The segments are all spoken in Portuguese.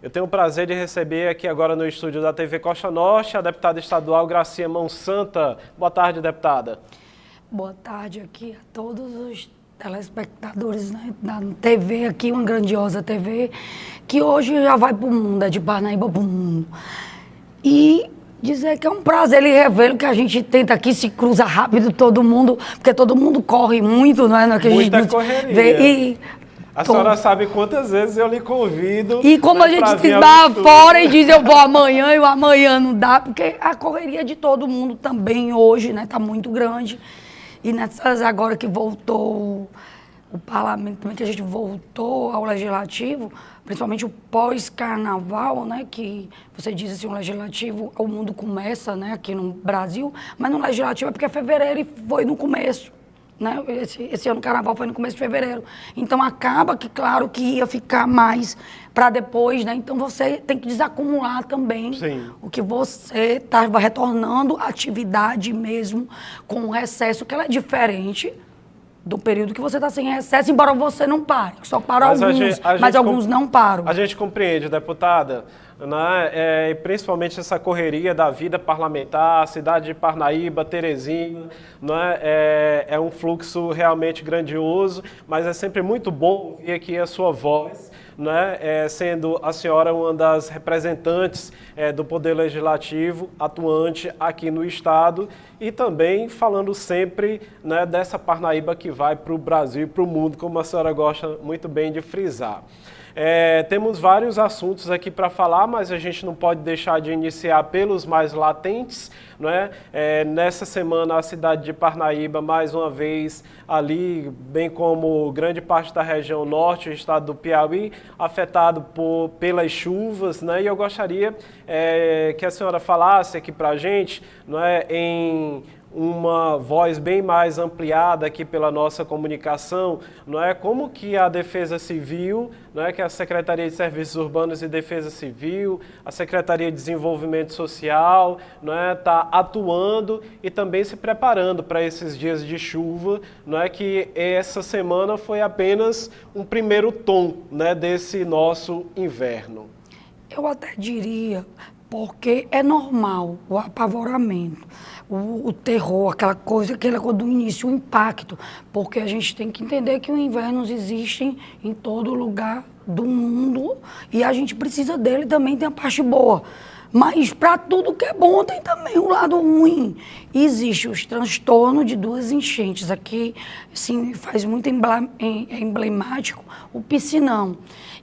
Eu tenho o prazer de receber aqui agora no estúdio da TV Costa Norte a deputada estadual Gracinha Mãosanta. Boa tarde, deputada. Boa tarde aqui a todos os telespectadores, né, da TV aqui, uma grandiosa TV, que hoje já vai para o mundo, é de Parnaíba para o mundo. E dizer que é um prazer ele revelo que a gente tenta aqui, se cruza rápido todo mundo, porque todo mundo corre muito, não é? Que Muita a gente correria. Vê, A senhora sabe quantas vezes eu lhe convido. E como a gente se dá fora e diz eu vou amanhã e o amanhã não dá, porque a correria de todo mundo também hoje, né, tá muito grande. E nessas agora que voltou o parlamento, também que a gente voltou ao legislativo, principalmente o pós-carnaval, né, que você diz assim, o legislativo, o mundo começa, né, aqui no Brasil, mas no legislativo é porque é fevereiro e foi no começo. Né? Esse ano o carnaval foi no começo de fevereiro. Então acaba que, claro, que ia ficar mais para depois, né? Então você tem que desacumular também. Sim. O que você estava retornando à atividade mesmo com o recesso, que ela é diferente do período que você está sem recesso, embora você não pare. Só para alguns, mas alguns não param. A gente compreende, deputada, né? Principalmente essa correria da vida parlamentar, a cidade de Parnaíba, Teresina, né? É um fluxo realmente grandioso, mas é sempre muito bom ouvir aqui a sua voz, né? Sendo a senhora uma das representantes do Poder Legislativo atuante aqui no Estado e também falando sempre, né, dessa Parnaíba que vai para o Brasil e para o mundo, como a senhora gosta muito bem de frisar. Temos vários assuntos aqui para falar, mas a gente não pode deixar de iniciar pelos mais latentes, né? Nessa semana, a cidade de Parnaíba, mais uma vez, ali, bem como grande parte da região norte, o estado do Piauí, afetado pelas chuvas, né? E eu gostaria que a senhora falasse aqui para a gente, né, em uma voz bem mais ampliada aqui pela nossa comunicação, não é, como que a Defesa Civil, não é, que a Secretaria de Serviços Urbanos e Defesa Civil, a Secretaria de Desenvolvimento Social, não é, está atuando e também se preparando para esses dias de chuva, não é, que essa semana foi apenas um primeiro tom, né, desse nosso inverno. Eu até diria, porque é normal o apavoramento, o terror, aquela coisa do início, o impacto, porque a gente tem que entender que os invernos existem em todo lugar do mundo e a gente precisa dele também, tem a parte boa. Mas para tudo que é bom tem também o lado ruim. Existe os transtornos de duas enchentes. Aqui, sim, faz muito emblemático o piscinão.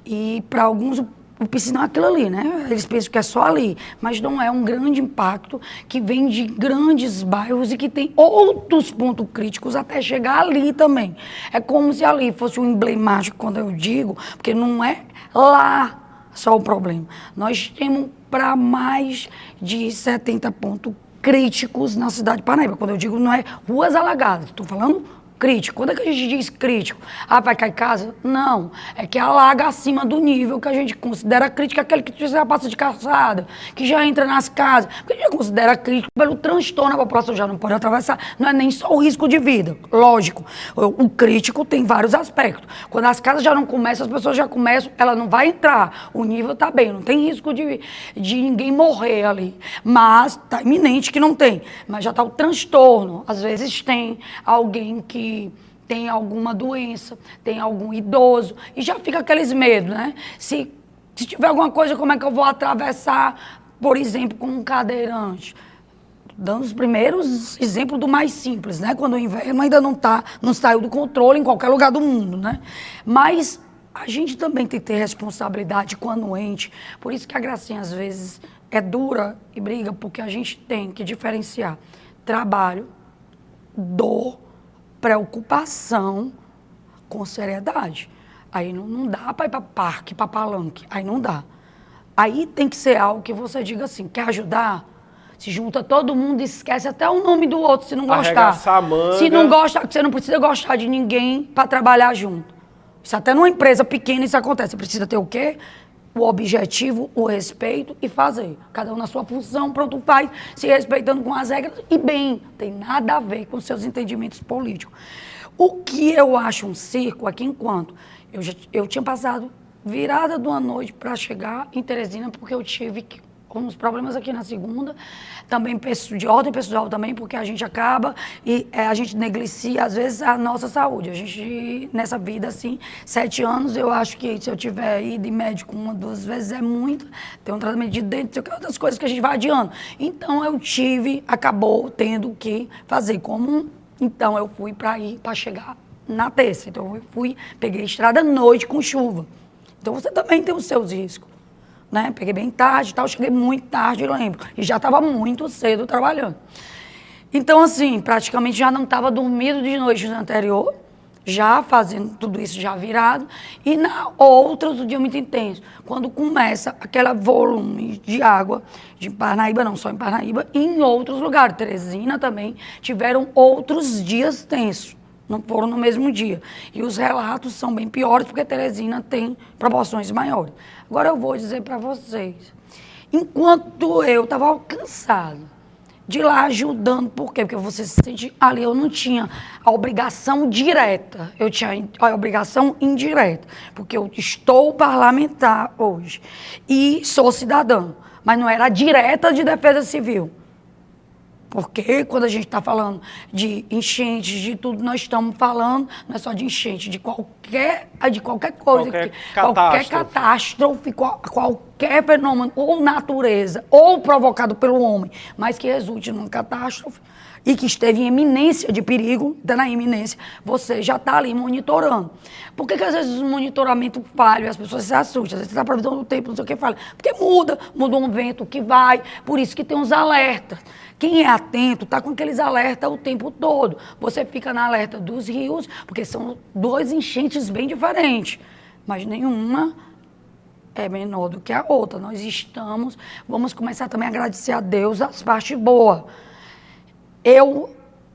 E para alguns o piscinão é aquilo ali, né? Eles pensam que é só ali, mas não é um grande impacto que vem de grandes bairros e que tem outros pontos críticos até chegar ali também. É como se ali fosse um emblemático, quando eu digo, porque não é lá só o problema. Nós temos para mais de 70 pontos críticos na cidade de Parnaíba. Quando eu digo não é ruas alagadas, estou falando crítico. Quando é que a gente diz crítico? Ah, vai cair casa? Não. É que alaga acima do nível que a gente considera crítico, aquele que já passa de calçada, que já entra nas casas. Porque a gente considera crítico pelo transtorno, a população já não pode atravessar. Não é nem só o risco de vida, lógico. O crítico tem vários aspectos. Quando as casas já não começam, as pessoas já começam, ela não vai entrar. O nível está bem, não tem risco de ninguém morrer ali. Mas está iminente que não tem. Mas já está o transtorno. Às vezes tem alguém que tem alguma doença, tem algum idoso, e já fica aqueles medos, né? Se tiver alguma coisa, como é que eu vou atravessar, por exemplo, com um cadeirante? Dando os primeiros exemplos do mais simples, né? Quando o inverno ainda não saiu do controle em qualquer lugar do mundo, né? Mas a gente também tem que ter responsabilidade com o anuente, por isso que a Gracinha às vezes é dura e briga, porque a gente tem que diferenciar trabalho, dor, preocupação com seriedade. Aí não dá para ir para parque, para palanque. Aí não dá. Aí tem que ser algo que você diga assim, quer ajudar? Se junta todo mundo, esquece até o nome do outro, se não gostar. Arregaçar a manga. Se não gosta, você não precisa gostar de ninguém para trabalhar junto. Isso até numa empresa pequena isso acontece. Você precisa ter o quê? O objetivo, o respeito e fazer. Cada um na sua função, pronto, faz, se respeitando com as regras e bem. Tem nada a ver com seus entendimentos políticos. O que eu acho um circo é que enquanto eu tinha passado virada de uma noite para chegar em Teresina, porque eu tive uns problemas aqui na segunda, também de ordem pessoal também, porque a gente acaba e a gente negligencia, às vezes, a nossa saúde. A gente, nessa vida, assim, 7 anos, eu acho que se eu tiver ido em médico 1, 2 vezes é muito, tem um tratamento de dente, outras coisas que a gente vai adiando. Então, acabou tendo que fazer então, eu fui para chegar na terça. Então, peguei estrada à noite com chuva. Então, você também tem os seus riscos. Né? Peguei bem tarde e tal, cheguei muito tarde, eu lembro. E já estava muito cedo trabalhando. Então, assim, praticamente já não estava dormindo de noite anterior, já fazendo tudo isso já virado. E na outro dia muito intenso, quando começa aquele volume de água, de Parnaíba, não só em Parnaíba, e em outros lugares. Teresina também tiveram outros dias tensos. Não foram no mesmo dia. E os relatos são bem piores, porque Teresina tem proporções maiores. Agora eu vou dizer para vocês. Enquanto eu estava cansado de ir lá ajudando, por quê? Porque você se sente ali, eu não tinha a obrigação direta, eu tinha a obrigação indireta, porque eu estou parlamentar hoje e sou cidadã, mas não era a direta de defesa civil. Porque quando a gente está falando de enchentes, de tudo, nós estamos falando, não é só de enchente, de qualquer coisa, qualquer catástrofe, qualquer fenômeno, ou natureza, ou provocado pelo homem, mas que resulte numa catástrofe e que esteve em iminência de perigo, está na iminência, você já está ali monitorando. Por que às vezes o monitoramento falha e as pessoas se assustam? Às vezes você está previsão do tempo, não sei o que falha. Porque muda um vento que vai, por isso que tem uns alertas. Quem é atento está com aqueles alertas o tempo todo. Você fica na alerta dos rios, porque são 2 enchentes bem diferentes, mas nenhuma é menor do que a outra. Vamos começar também a agradecer a Deus as partes boas.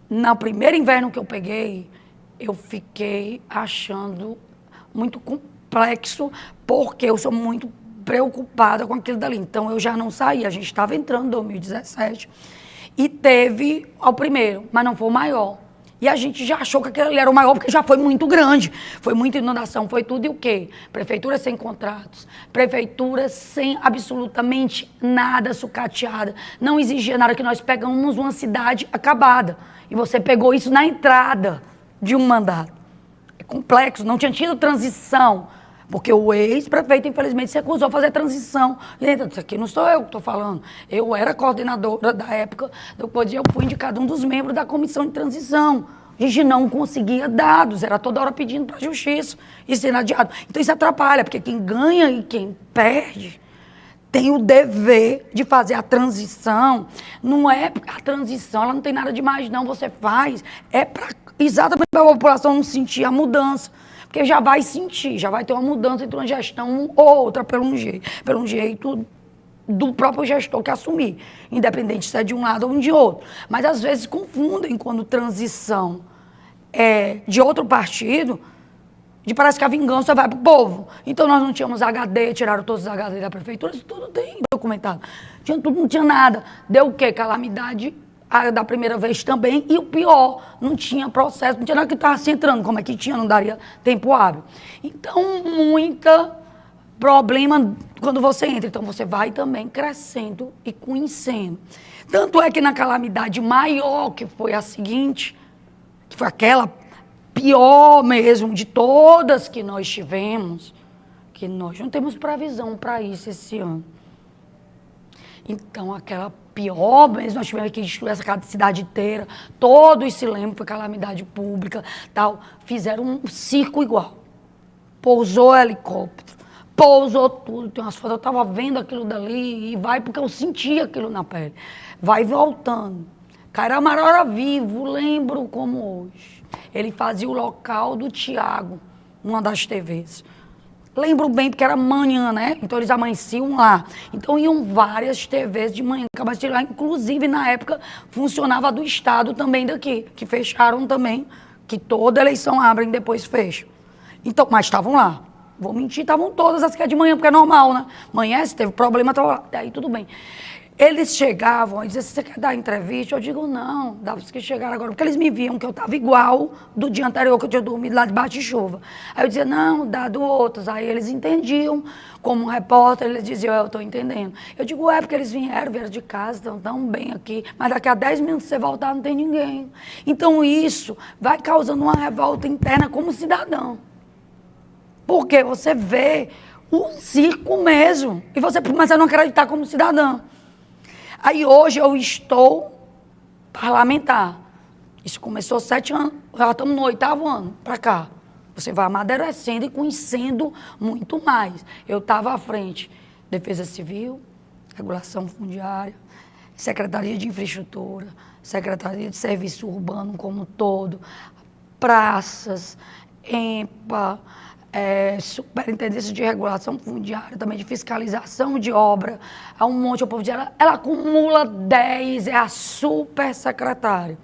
No primeiro inverno que eu peguei, eu fiquei achando muito complexo, porque eu sou muito preocupada com aquilo dali. Então, eu já não saí. A gente estava entrando em 2017 e teve o primeiro, mas não foi o maior. E a gente já achou que aquele ali era o maior, porque já foi muito grande. Foi muita inundação, foi tudo e o quê? Prefeitura sem contratos, prefeitura sem absolutamente nada sucateada. Não exigia nada, que nós pegamos uma cidade acabada. E você pegou isso na entrada de um mandato. É complexo, não tinha tido transição. Porque o ex-prefeito, infelizmente, se recusou a fazer transição. Gente, isso aqui não sou eu que estou falando. Eu era coordenadora da época, depois eu fui indicado um dos membros da comissão de transição. A gente não conseguia dados, era toda hora pedindo para a justiça e sendo adiado. Então isso atrapalha, porque quem ganha e quem perde tem o dever de fazer a transição. Não é a transição, ela não tem nada demais, não. Você faz, exatamente para a população não sentir a mudança. Porque já vai sentir, já vai ter uma mudança entre uma gestão ou outra pelo um jeito do próprio gestor que assumir, independente se é de um lado ou de outro. Mas às vezes confundem quando transição é de outro partido, parece que a vingança vai para o povo. Então nós não tínhamos HD, tiraram todos os HD da prefeitura, isso tudo tem documentado. Não tinha nada. Deu o quê? Calamidade da primeira vez também, e o pior, não tinha processo, não tinha nada que estava se entrando, como é que tinha, não daria tempo hábil. Então, muita problema quando você entra, então você vai também crescendo e conhecendo. Tanto é que na calamidade maior, que foi a seguinte, que foi aquela pior mesmo de todas que nós tivemos, que nós não temos previsão para isso esse ano. Então, aquela pior mesmo, nós tivemos que destruir essa cidade inteira, todos se lembram, foi calamidade pública, tal. Fizeram um circo igual. Pousou helicóptero, pousou tudo. Tem umas fotos, eu estava vendo aquilo dali e vai, porque eu senti aquilo na pele. Vai voltando. Cairamara era vivo, lembro como hoje. Ele fazia o local do Tiago, numa das TVs. Lembro bem, porque era manhã, né? Então, eles amanheciam lá. Então, iam várias TVs de manhã, acabaram de lá. Inclusive, na época, funcionava do Estado também daqui, que fecharam também, que toda eleição abrem e depois fecham. Então, mas estavam lá. Vou mentir, estavam todas as que é de manhã, porque é normal, né? Amanhece, teve problema, estava lá. Daí, tudo bem. Eles chegavam e diziam, você quer dar entrevista? Eu digo, não, dá para que chegaram agora. Porque eles me viam que eu estava igual do dia anterior, que eu tinha dormido lá debaixo de chuva. Aí eu dizia, não, dá do outros. Aí eles entendiam, como um repórter, eles diziam, eu estou entendendo. Eu digo, porque eles vieram de casa, estão tão bem aqui, mas daqui a 10 minutos você voltar, não tem ninguém. Então isso vai causando uma revolta interna como cidadão. Porque você vê o circo mesmo, e você começa a não acreditar como cidadão. Aí hoje eu estou parlamentar. Isso começou 7 anos, já estamos no 8º ano para cá. Você vai amadurecendo e conhecendo muito mais. Eu estava à frente, Defesa Civil, Regulação Fundiária, Secretaria de Infraestrutura, Secretaria de Serviço Urbano como um todo, praças, EMPA, Superintendência de Regulação Fundiária, também de fiscalização de obra, há um monte, o povo diz, ela acumula 10, é a super secretária.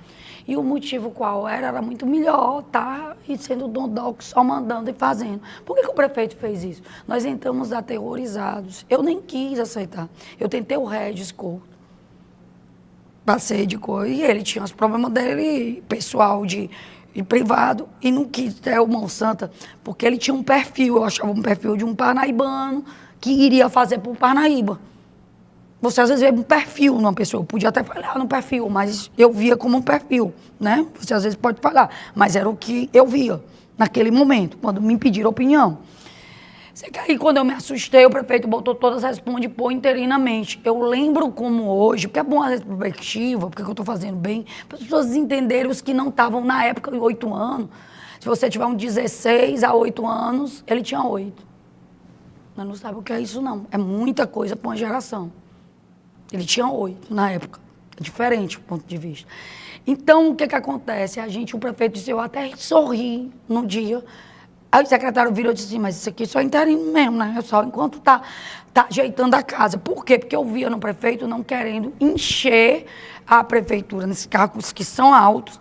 E o motivo qual era muito melhor, tá? E sendo dondoco, só mandando e fazendo. Por que o prefeito fez isso? Nós entramos aterrorizados. Eu nem quis aceitar. Eu tentei o Regis Couto. Passei de coisa. E ele tinha os problemas dele, pessoal de privado, e não quis ter o Monsanto, porque ele tinha um perfil, eu achava um perfil de um parnaibano que iria fazer para o Parnaíba. Você às vezes vê um perfil numa pessoa, eu podia até falar no perfil, mas eu via como um perfil, né? Você às vezes pode falar, mas era o que eu via naquele momento, quando me pediram opinião. Aí quando eu me assustei, o prefeito botou todas as responde por interinamente. Eu lembro como hoje, porque é bom a perspectiva, porque eu estou fazendo bem, para as pessoas entenderem os que não estavam na época de 8 anos. Se você tiver um 16 a 8 anos, ele tinha 8. Mas não sabe o que é isso, não. É muita coisa para uma geração. Ele tinha 8 na época. É diferente o ponto de vista. Então, o que acontece? O prefeito disse, eu até sorri no dia. Aí o secretário virou e disse assim, mas isso aqui só é interino mesmo, né? É só enquanto tá ajeitando a casa. Por quê? Porque eu via no prefeito não querendo encher a prefeitura nesses cargos que são altos,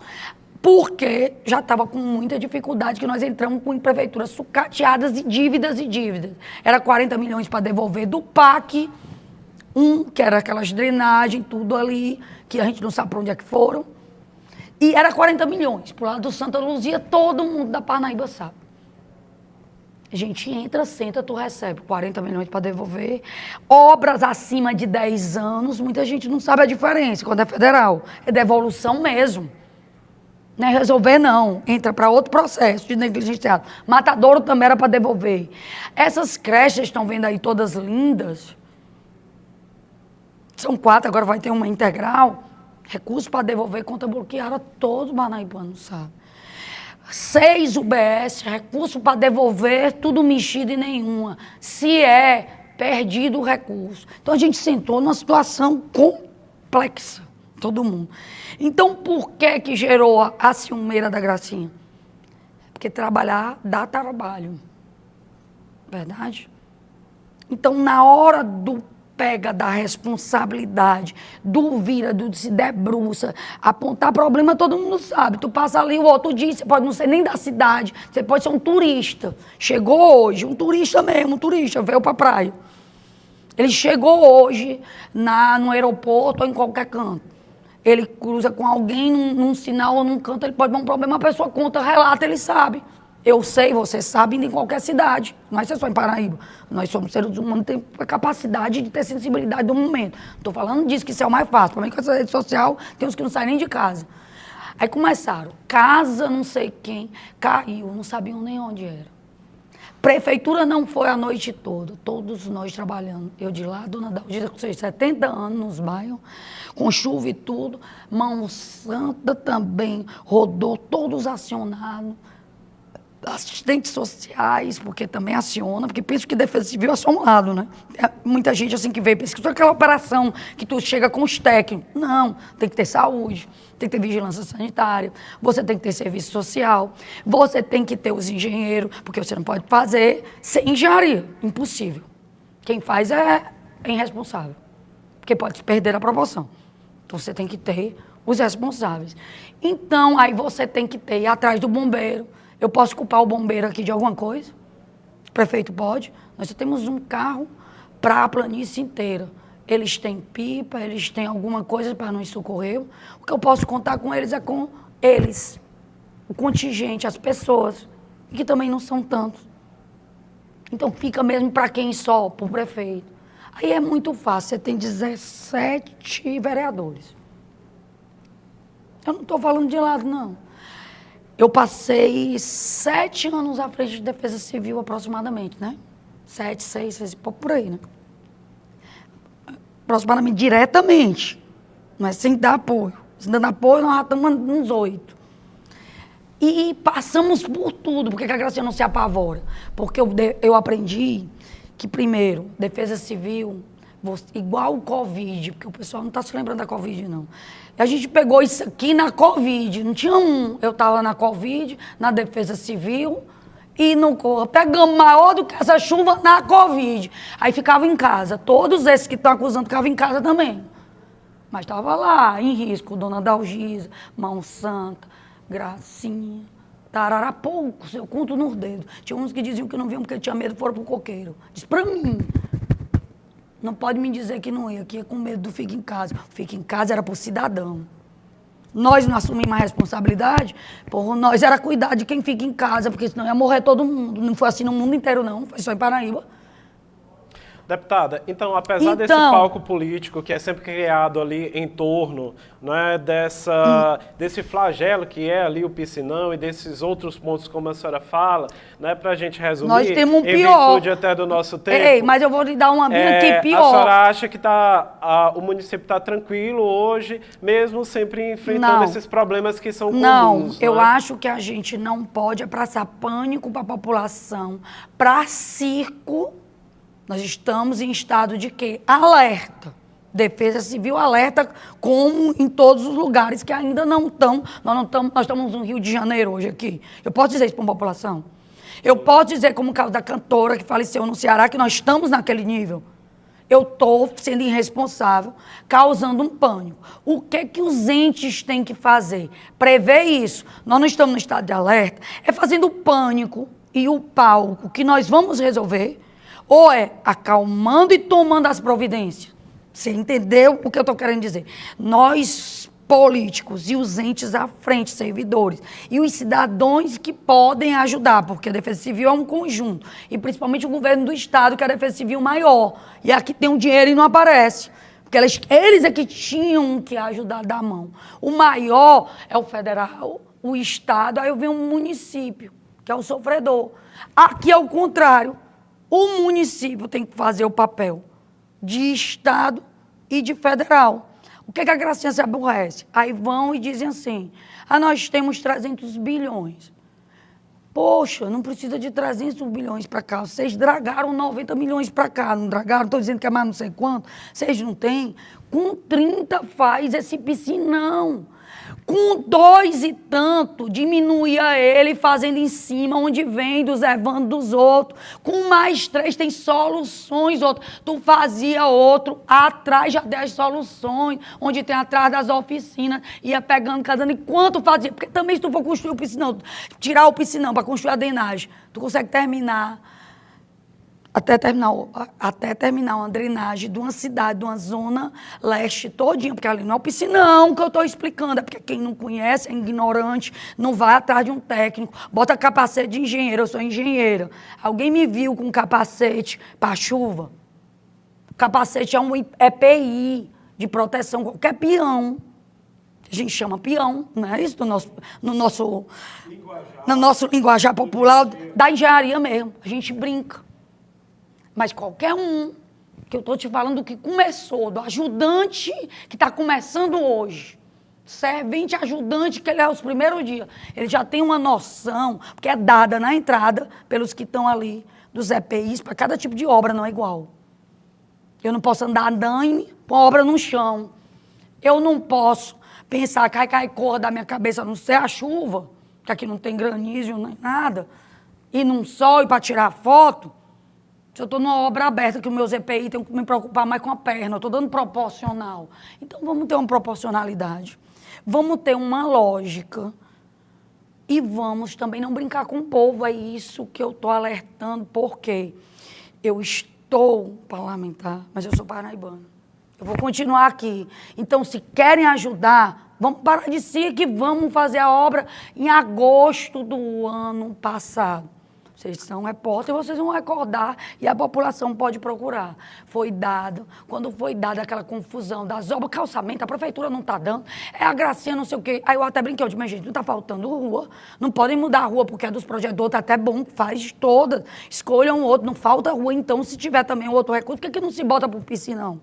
porque já estava com muita dificuldade, que nós entramos com prefeituras sucateadas e dívidas. Era 40 milhões para devolver do PAC, que era aquelas drenagens, tudo ali, que a gente não sabe para onde é que foram. E era 40 milhões. Pro lado do Santa Luzia, todo mundo da Parnaíba sabe. A gente entra, senta, tu recebe 40 milhões para devolver. Obras acima de 10 anos, muita gente não sabe a diferença quando é federal. É devolução mesmo. Não é resolver, não. Entra para outro processo de negligenciado. Matadouro também era para devolver. Essas creches estão vendo aí todas lindas. São 4, agora vai ter uma integral. Recurso para devolver, conta bloqueada, todos os parnaibanos sabem. 6 UBS, recurso para devolver, tudo mexido e nenhuma. Se é perdido o recurso. Então a gente sentou numa situação complexa, todo mundo. Então por que gerou a ciumeira da Gracinha? Porque trabalhar dá trabalho. Verdade? Então na hora do pega da responsabilidade, duvida, se debruça, apontar problema, todo mundo sabe. Tu passa ali o outro dia, você pode não ser nem da cidade, você pode ser um turista. Chegou hoje, um turista mesmo, um turista, veio pra praia. Ele chegou hoje no aeroporto ou em qualquer canto. Ele cruza com alguém num sinal ou num canto, ele pode ver um problema, a pessoa conta, relata, ele sabe. Eu sei, você sabe, em qualquer cidade. Não é só em Paraíba. Nós somos seres humanos, temos a capacidade de ter sensibilidade do momento. Estou falando disso, que isso é o mais fácil. Para mim, com essa rede social, tem uns que não saem nem de casa. Aí começaram, casa não sei quem, caiu, não sabiam nem onde era. Prefeitura não foi a noite toda, todos nós trabalhando. Eu de lá, dona Dalgisa, com seus 70 anos nos bairros, com chuva e tudo. Mão Santa também rodou, todos acionados. Assistentes sociais, porque também aciona, porque penso que Defesa Civil é só um lado, né? Muita gente assim que vê, pensa que só aquela operação que tu chega com os técnicos. Não, tem que ter saúde, tem que ter vigilância sanitária, você tem que ter serviço social, você tem que ter os engenheiros, porque você não pode fazer sem engenharia, impossível. Quem faz é irresponsável, porque pode perder a promoção. Então você tem que ter os responsáveis. Então, aí você tem que ter atrás do bombeiro. Eu posso culpar o bombeiro aqui de alguma coisa? O prefeito pode. Nós só temos um carro para a planície inteira. eles têm pipa, eles têm alguma coisa para nos socorrer. O que eu posso contar com eles é com eles, o contingente, as pessoas, que também não são tantos. Então fica mesmo para quem só? Para o prefeito. Aí é muito fácil, você tem 17 vereadores. Eu não estou falando de lado, não. Eu passei 7 anos à frente de Defesa Civil, aproximadamente, né? 7, 6 e pouco por aí, né? Aproximadamente, diretamente. Mas sem dar apoio. Se dando apoio, nós já estamos uns 8. E passamos por tudo. Por que a Graciane não se apavora? Porque eu aprendi que, primeiro, Defesa Civil, igual o Covid, porque o pessoal não está se lembrando da Covid, não. A gente pegou isso aqui na Covid, não tinha um. Eu estava na Covid, na Defesa Civil e no Corra. Pegamos maior do que essa chuva na Covid. Aí ficava em casa. Todos esses que estão acusando ficavam em casa também. Mas estava lá, em risco, Dona Dalgisa, Mão Santa, Gracinha, tarará, poucos, eu conto nos dedos. Tinha uns que diziam que não vinham porque tinha medo, foram pro coqueiro. Diz pra mim. Não pode me dizer que não ia, que ia com medo do fica em casa. O fica em casa era pro cidadão. Nós não assumimos a responsabilidade, por nós era cuidar de quem fica em casa, porque senão ia morrer todo mundo. Não foi assim no mundo inteiro, não, foi só em Paraíba. Deputada, então, apesar desse palco político que é sempre criado ali em torno, né, desse flagelo que é ali o piscinão e desses outros pontos, como a senhora fala, né, para a gente resumir, nós temos um em pior. virtude até do nosso tempo. Ei, mas eu vou lhe dar uma bem pior. A senhora acha que o município está tranquilo hoje, mesmo sempre enfrentando esses problemas que são comuns? Não, eu né? acho que a gente não pode passar pânico para a população, para circo. Nós estamos em estado de quê? Alerta. Defesa Civil alerta, como em todos os lugares que ainda não estão. Nós estamos no Rio de Janeiro hoje aqui. Eu posso dizer isso para a população? Eu posso dizer, como o caso da cantora que faleceu no Ceará, que nós estamos naquele nível. Eu estou sendo irresponsável, causando um pânico. O que os entes têm que fazer? Prever isso. Nós não estamos no estado de alerta. É fazendo o pânico e o palco que nós vamos resolver. Ou é acalmando e tomando as providências. Você entendeu o que eu estou querendo dizer? Nós, políticos e os entes à frente, servidores, e os cidadãos que podem ajudar, porque a Defesa Civil é um conjunto, e principalmente o governo do Estado, que é a Defesa Civil maior, e aqui tem um dinheiro e não aparece. Porque eles é que tinham que ajudar a dar a mão. O maior é o federal, o Estado, aí vem um município, que é o sofredor. Aqui é o contrário. O município tem que fazer o papel de Estado e de federal. O que a Gracinha se aborrece? Aí vão e dizem assim, nós temos 300 bilhões. Poxa, não precisa de 300 bilhões para cá. Vocês dragaram 90 milhões para cá. Não dragaram? Estou dizendo que é mais não sei quanto. Vocês não têm? Com 30 faz esse piscinão. Com 2 e tanto, diminuía ele fazendo em cima, onde vem dos levando dos outros. Com mais 3 tem soluções, outro. Tu fazia outro, atrás já 10 soluções, onde tem atrás das oficinas, ia pegando cada ano. E quanto fazia? Porque também se tu for construir o piscinão, tirar o piscinão para construir a drenagem, tu consegue terminar, até terminar uma drenagem de uma cidade, de uma zona leste todinha, porque ali não é o piscinão que eu estou explicando, é porque quem não conhece, é ignorante, não vai atrás de um técnico, bota capacete de engenheiro, eu sou engenheira. Alguém me viu com capacete para chuva? Capacete é um EPI de proteção, qualquer peão. A gente chama peão, não é isso? No nosso linguajar popular, da engenharia mesmo. A gente brinca. Mas qualquer um, que eu estou te falando que começou, do ajudante que está começando hoje, servente ajudante, que ele é os primeiros dias, ele já tem uma noção, porque é dada na entrada pelos que estão ali, dos EPIs, para cada tipo de obra, não é igual. Eu não posso andar andaime com a obra no chão. Eu não posso pensar, cai, corra da minha cabeça, a não ser a chuva, que aqui não tem granizo nem nada, e num sol e para tirar foto. Se eu estou numa obra aberta, que os meus EPI tem que me preocupar mais com a perna, eu estou dando proporcional. Então, vamos ter uma proporcionalidade. Vamos ter uma lógica. E vamos também não brincar com o povo. É isso que eu estou alertando, porque eu estou parlamentar, mas eu sou paraibana. Eu vou continuar aqui. Então, se querem ajudar, vamos parar de si que vamos fazer a obra em agosto do ano passado. Vocês são repórteres, vocês vão recordar e a população pode procurar. Foi dado, quando foi dada aquela confusão das obras, calçamento, a prefeitura não está dando, é a gracinha, não sei o quê. Aí eu até brinquei, eu disse, mas gente, não está faltando rua, não podem mudar a rua porque é dos projetos do outro, até bom, faz todas, escolham outro, não falta rua, então se tiver também outro recurso, por que não se bota para o piscinão?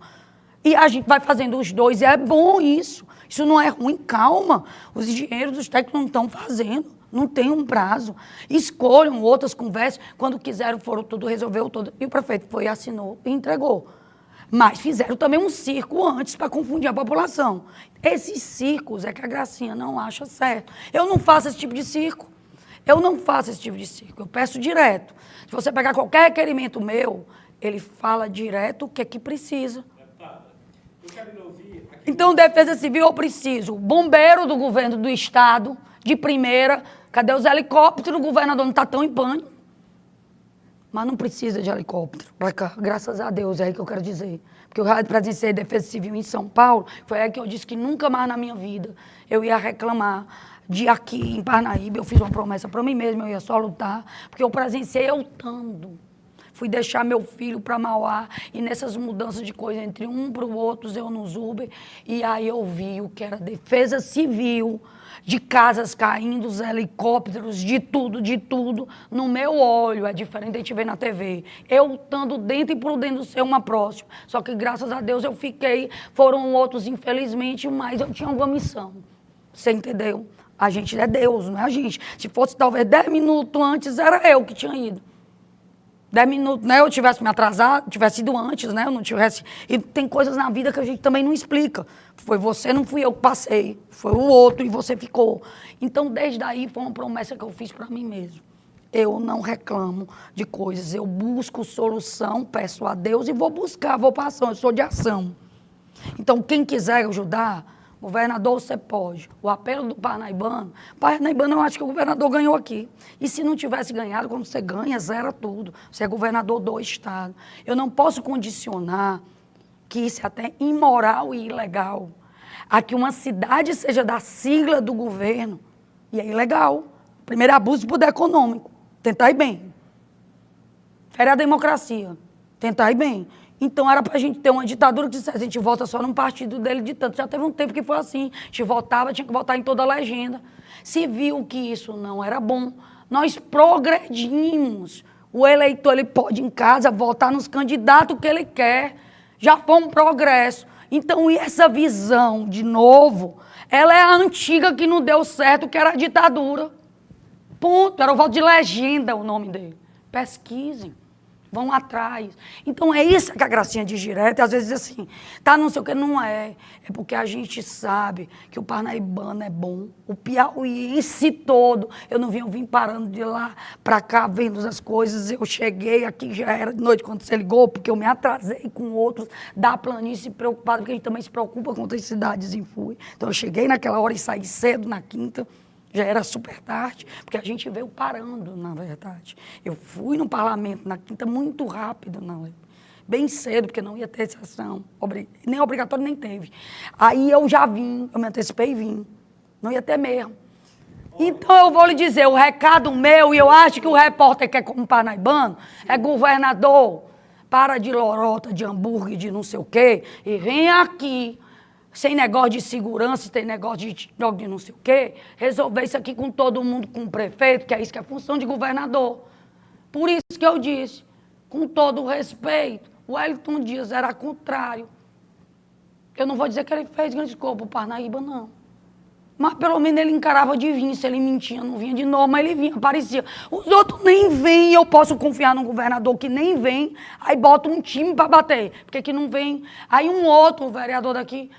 E a gente vai fazendo os dois, e é bom isso não é ruim, calma, os engenheiros, os técnicos não estão fazendo. Não tem um prazo. Escolham outras conversas. Quando quiseram, foram tudo, resolveu tudo. E o prefeito foi, assinou e entregou. Mas fizeram também um circo antes para confundir a população. Esses circos é que a Gracinha não acha certo. Eu não faço esse tipo de circo. Eu não faço esse tipo de circo. Eu peço direto. Se você pegar qualquer requerimento meu, ele fala direto o que é que precisa. Então, Defesa Civil, eu preciso. Bombeiro do governo do estado, de primeira. Cadê os helicópteros? O governador não está tão em pânico. Mas não precisa de helicóptero para cá, graças a Deus, é aí que eu quero dizer. Porque eu presenciei Defesa Civil em São Paulo, foi aí que eu disse que nunca mais na minha vida eu ia reclamar de aqui em Parnaíba. Eu fiz uma promessa para mim mesma, eu ia só lutar, porque eu presenciei eu lutando. Fui deixar meu filho para Mauá e nessas mudanças de coisa entre um para o outro, eu nos Uber, e aí eu vi o que era Defesa Civil, de casas caindo, os helicópteros, de tudo, no meu olho. É diferente da gente ver na TV. Eu estando dentro e por dentro ser uma próxima. Só que, graças a Deus, eu fiquei. Foram outros, infelizmente, mas eu tinha alguma missão. Você entendeu? A gente é Deus, não é a gente. Se fosse talvez 10 minutos antes, era eu que tinha ido. 10 minutos, né? Eu tivesse me atrasado, tivesse ido antes, né? Eu não tivesse... E tem coisas na vida que a gente também não explica. Foi você, não fui eu que passei. Foi o outro e você ficou. Então, desde aí, foi uma promessa que eu fiz para mim mesmo. Eu não reclamo de coisas. Eu busco solução, peço a Deus e vou buscar, vou para ação. Eu sou de ação. Então, quem quiser ajudar, governador, você pode. O apelo do Parnaibano, eu acho que o governador ganhou aqui. E se não tivesse ganhado, quando você ganha, zera tudo. Você é governador do estado. Eu não posso condicionar, que isso é até imoral e ilegal, a que uma cidade seja da sigla do governo, e é ilegal. Primeiro, abuso de poder econômico. Tentar ir bem. Fere a democracia. Tentar ir bem. Então, era para a gente ter uma ditadura que dissesse, a gente vota só num partido dele de tanto. Já teve um tempo que foi assim. A gente votava, tinha que votar em toda a legenda. Se viu que isso não era bom, nós progredimos. O eleitor, ele pode, em casa, votar nos candidatos que ele quer. Já foi um progresso. Então, e essa visão, de novo, ela é a antiga que não deu certo, que era a ditadura. Ponto. Era o voto de legenda o nome dele. Pesquisem. Vão atrás. Então, é isso que a Gracinha diz direto. E às vezes diz assim, tá, não sei o que, não é. É porque a gente sabe que o parnaibano é bom. O piauiense todo. Eu não vim parando de lá para cá, vendo as coisas. Eu cheguei aqui, já era de noite quando você ligou, porque eu me atrasei com outros da planície preocupado, porque a gente também se preocupa com outras cidades em Fui. Então, eu cheguei naquela hora e saí cedo na quinta. Já era super tarde, porque a gente veio parando, na verdade. Eu fui no parlamento na quinta muito rápido, bem cedo, porque não ia ter sessão. Nem obrigatório, nem teve. Aí eu já vim, eu me antecipei e vim. Não ia ter mesmo. Então eu vou lhe dizer, o recado meu, e eu acho que o repórter que é como parnaibano, é governador, para de lorota, de hambúrguer, de não sei o quê, e vem aqui. Sem negócio de segurança, sem negócio de não sei o quê, resolver isso aqui com todo mundo, com o prefeito, que é isso que é função de governador. Por isso que eu disse, com todo o respeito, o Wellington Dias era contrário. Eu não vou dizer que ele fez grande coisa para o Parnaíba, não. Mas pelo menos ele encarava de vir, se ele mentia, não vinha de novo, mas ele vinha, aparecia. Os outros nem vêm, eu posso confiar num governador que nem vem, aí bota um time para bater, porque que não vem. Aí um outro vereador daqui...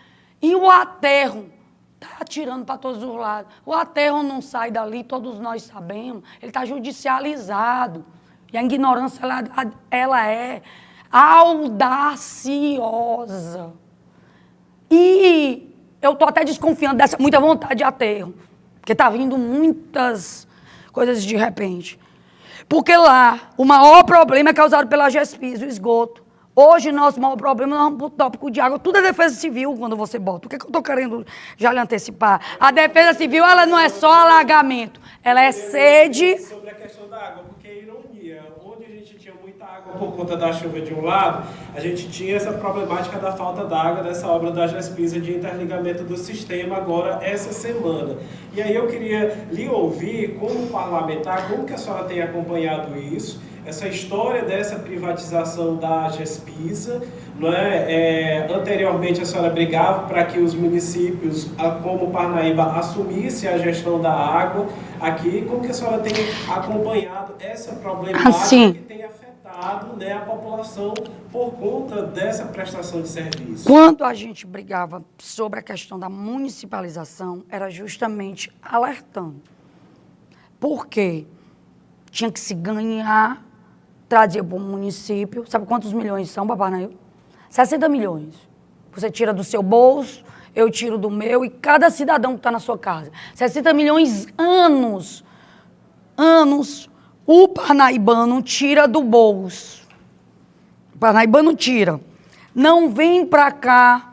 E o aterro está atirando para todos os lados. O aterro não sai dali, todos nós sabemos. Ele está judicializado. E a ignorância, ela é audaciosa. E eu estou até desconfiando dessa muita vontade de aterro. Porque está vindo muitas coisas de repente. Porque lá, o maior problema é causado pela GESPIS, o esgoto. Hoje, nosso maior problema, nós vamos para o tópico de água. Tudo é defesa civil quando você bota. O que, é que eu estou querendo já lhe antecipar? A defesa civil, ela não é só alagamento. Ela é sede... Sobre a questão da água, porque é ironia. Onde a gente tinha muita água por conta da chuva de um lado, a gente tinha essa problemática da falta d'água dessa obra da GESPISA de interligamento do sistema agora, essa semana. E aí eu queria lhe ouvir, como parlamentar, como que a senhora tem acompanhado isso, essa história dessa privatização da GESPISA, não é? Anteriormente a senhora brigava para que os municípios, como Parnaíba, assumissem a gestão da água aqui. Como que a senhora tem acompanhado essa problemática que tem afetado, né, a população por conta dessa prestação de serviço? Quando a gente brigava sobre a questão da municipalização, era justamente alertando. Por quê? Tinha que se ganhar, trazia para o município. Sabe quantos milhões são, Papai Noel? 60 milhões. Você tira do seu bolso, eu tiro do meu, e cada cidadão que está na sua casa. 60 milhões anos, o parnaibano tira do bolso. O parnaibano tira. Não vem para cá.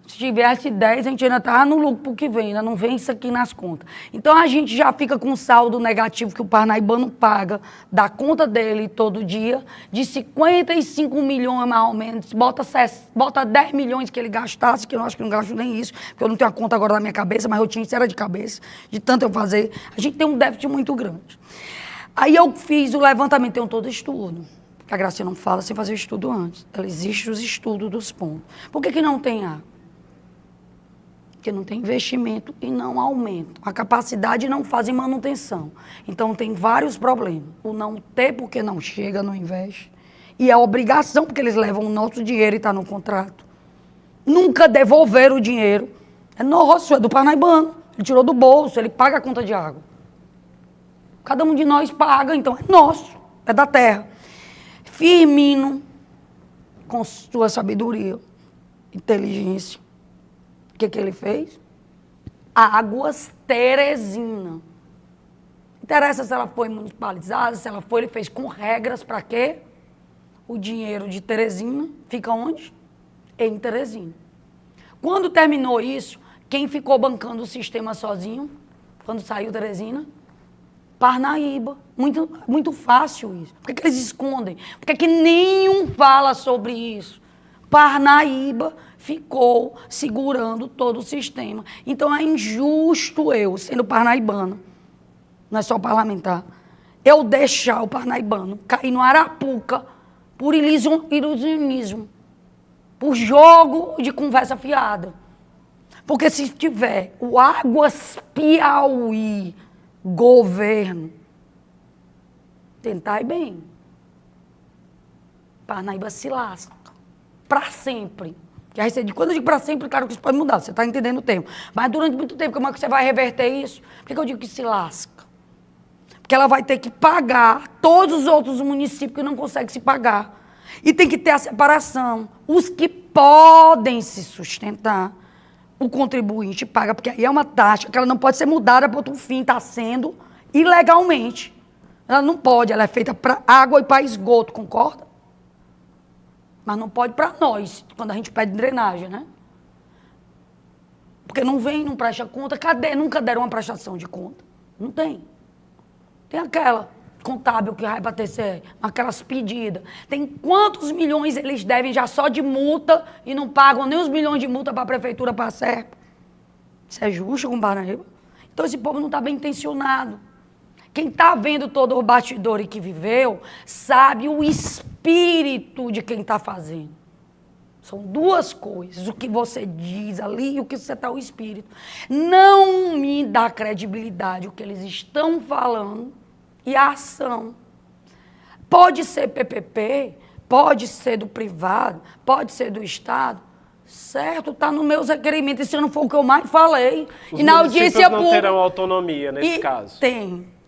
Se tivesse 10, a gente ainda estava no lucro que vem, ainda não vem isso aqui nas contas. Então, a gente já fica com um saldo negativo que o parnaibano paga da conta dele todo dia, de 55 milhões, mais ou menos, bota 10 milhões que ele gastasse, que eu acho que não gasto nem isso, porque eu não tenho a conta agora na minha cabeça, mas eu tinha isso, era de cabeça, de tanto eu fazer. A gente tem um déficit muito grande. Aí eu fiz o levantamento, tem todo estudo. A Gracinha não fala sem fazer o estudo antes. Ela existe os estudos dos pontos. Por que não tem água? Porque não tem investimento e não aumento. A capacidade não faz manutenção. Então, tem vários problemas. O não ter porque não chega, não investe. E a obrigação, porque eles levam o nosso dinheiro e está no contrato. Nunca devolver o dinheiro. É nosso, é do parnaibano. Ele tirou do bolso, ele paga a conta de água. Cada um de nós paga, então é nosso, é da terra. Firmino, com sua sabedoria, inteligência, o que ele fez? Águas Teresina. Interessa se ela foi municipalizada, se ela foi, ele fez com regras para quê? O dinheiro de Teresina fica onde? Em Teresina. Quando terminou isso, quem ficou bancando o sistema sozinho, quando saiu Teresina? Parnaíba. Muito fácil isso. Por que eles escondem? Por que nenhum fala sobre isso? Parnaíba ficou segurando todo o sistema. Então é injusto eu, sendo parnaibano, não é só parlamentar, eu deixar o parnaibano cair no Arapuca por ilusionismo, por jogo de conversa fiada. Porque se tiver o Águas Piauí, governo, tentar ir bem, Parnaíba se lasca. Para sempre. Quando eu digo para sempre, claro que isso pode mudar, você está entendendo o tempo. Mas durante muito tempo, como é que você vai reverter isso? Por que eu digo que se lasca? Porque ela vai ter que pagar todos os outros municípios que não conseguem se pagar. E tem que ter a separação. Os que podem se sustentar, o contribuinte paga, porque aí é uma taxa que ela não pode ser mudada para outro fim, está sendo ilegalmente. Ela não pode, ela é feita para água e para esgoto, concorda? Mas não pode para nós, quando a gente pede drenagem, né? Porque não vem, não presta conta. Cadê? Nunca deram uma prestação de conta. Não tem. Tem aquela contábil que vai para a TCE, aquelas pedidas. Tem quantos milhões eles devem já só de multa e não pagam nem os milhões de multa para a prefeitura, para a Serpa? Isso é justo com o Parnaíba? Então esse povo não está bem intencionado. Quem está vendo todo o bastidor e que viveu, sabe o espírito de quem está fazendo. São duas coisas, o que você diz ali e o que você está, o espírito. Não me dá credibilidade o que eles estão falando e a ação. Pode ser PPP, pode ser do privado, pode ser do Estado. Certo, está nos meus requerimentos. Esse ano foi o que eu mais falei. Os municípios não terão autonomia nesse caso? Tem.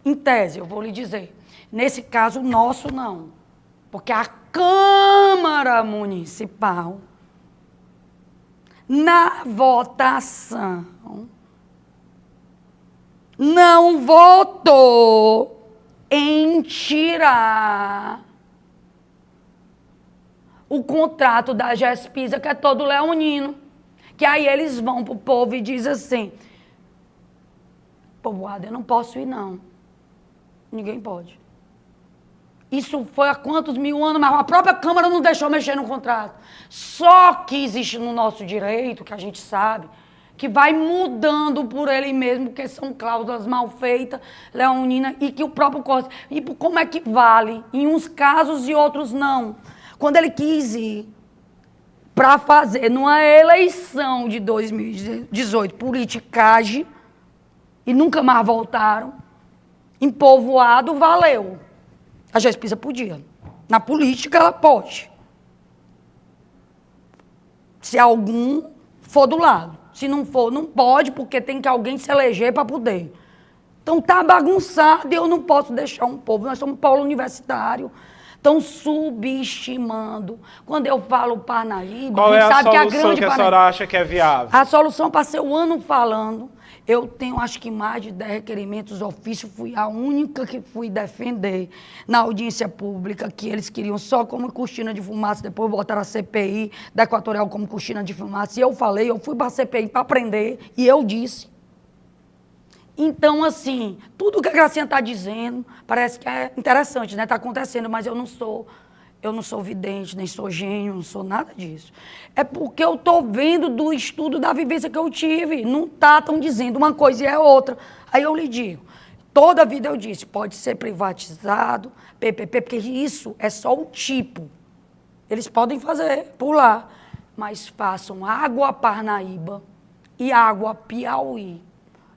Em tese, eu vou lhe dizer. Nesse caso, o nosso não. Porque a Câmara Municipal, na votação, não votou em tirar o contrato da Gespisa, que é todo leonino. Que aí eles vão pro povo e dizem assim, povoado, eu não posso ir não. Ninguém pode. Isso foi há quantos mil anos, mas a própria Câmara não deixou mexer no contrato. Só que existe no nosso direito, que a gente sabe, que vai mudando por ele mesmo, porque são cláusulas mal feitas, leonina, e que o próprio Código... E como é que vale? Em uns casos e outros não. Quando ele quis ir para fazer, numa eleição de 2018, politicagem, e nunca mais voltaram, em povoado, valeu. A Gespisa podia. Na política, ela pode. Se algum for do lado. Se não for, não pode, porque tem que alguém se eleger para poder. Então tá bagunçado e eu não posso deixar um povo. Nós somos um polo universitário. Estão subestimando. Quando eu falo Parnaíba, qual a gente é a sabe que a solução grande que a Parnaíba... senhora acha que é viável? A solução, passei o ano falando, eu tenho acho que mais de 10 requerimentos ofício, fui a única que fui defender na audiência pública, que eles queriam só como cortina de fumaça, depois botaram a CPI da Equatorial como cortina de fumaça, e eu falei, eu fui para a CPI para aprender, e eu disse. Então, assim, tudo que a Gracinha está dizendo parece que é interessante, né? Está acontecendo, mas eu não sou vidente, nem sou gênio, não sou nada disso. É porque eu estou vendo do estudo da vivência que eu tive. Não estão dizendo uma coisa e é outra. Aí eu lhe digo, toda a vida eu disse, pode ser privatizado, PPP, porque isso é só o tipo. Eles podem fazer por lá, mas façam água Parnaíba e água Piauí.